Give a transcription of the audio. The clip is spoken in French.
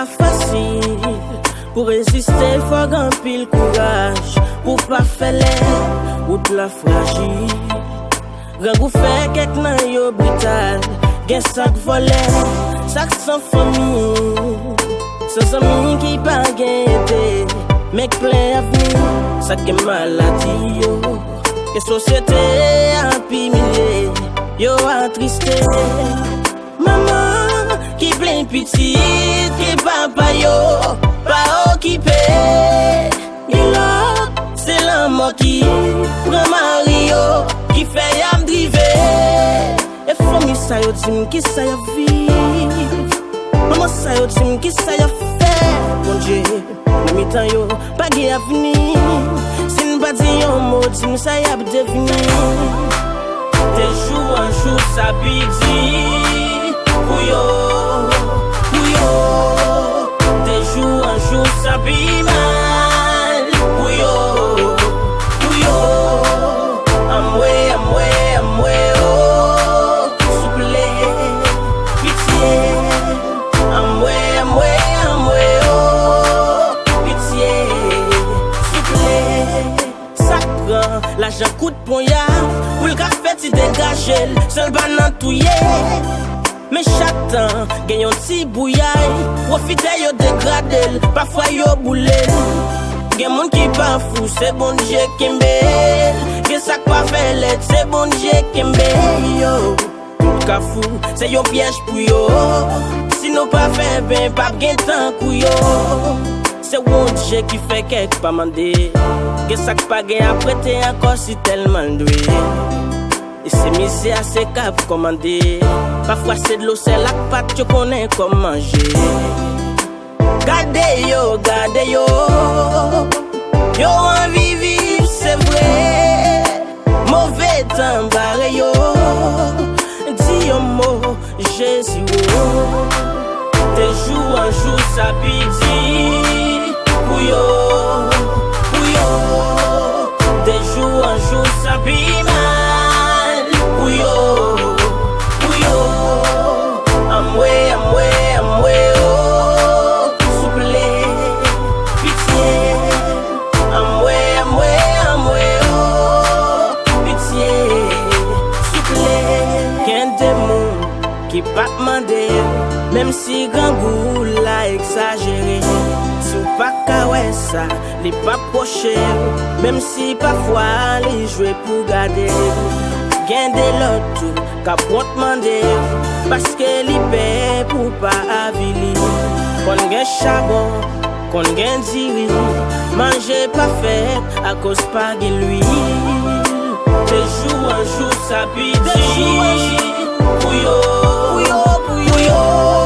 pas facile. Pour résister, faut grand pile courage. Pour pas faire l'air, ou de la fragile. Rangou fait quelque nan yo brutal. Gen sak volé, sak sans famille. Sans amis qui pas gagné. Mec plein avenir, ça qui maladie yo. Que société a pimilé, yo attristé. Maman qui plein petit, qui papa yo, pas occupé. Il a, c'est la mort qui prend Mario, qui fait yam drivé. Et famille ça yo dim qui ça yo vivre. Maman ça yo dim qui ça yo fait. Mon Dieu, le mi-temps yo, pas de avenir. Si nous pas dit un mot, dim ça y a devenir. De jour en jour ça pidi. Pouyo, pouyo. De jour en jour ça pidi mal. Pouyo, pouyo. Amwe, oh. Souple, pitié. Amwe, oh. Pitié, souple. Ça prend l'argent coup de poignard. Pour le café, tu dégages. Seul banan touye. Mais chatan, gagne un petit bouillaille. Profite yo dégradé. Parfois yo boule. Gen moun qui pas fou, c'est bon Dieu qui m'belle. Gen sak pas fait l'aide, c'est bon Dieu qui m'belle. Yo, tout ka fou, c'est yon piège pour yo. Si nous pas fait ben, pas gen temps pour yo. C'est bon Dieu qui fait quelque pas mandé. Gen sak pas gen apprêté encore si tellement doué. Et c'est misé à ses cap commandé. Parfois c'est de l'eau, c'est la pâte, tu connais comment manger. Gardez yo, yo envie vivre, c'est vrai. Mauvais temps barré yo, dis un mot, Jésus. De jour en jour ça pidi, pouyo. De jour en jour ça pidi mal, pouyo. Amwe, oh. Souple, pitié. Amwe, oh. Pitié, souple. Qu'un démon qui pas demandé, même si grand goût l'a exagéré. Si ou pas kawè ça, li pas proché. Même si parfois li joué pour garder. Gain de l'autre, qu'a pour demander. Parce que li paie pour pas avili. Qu'on gain charbon, qu'on gain diri. Manger pas fait à cause pas de l'huile. De jour en jour ça pidi. Pouyo, pouyo.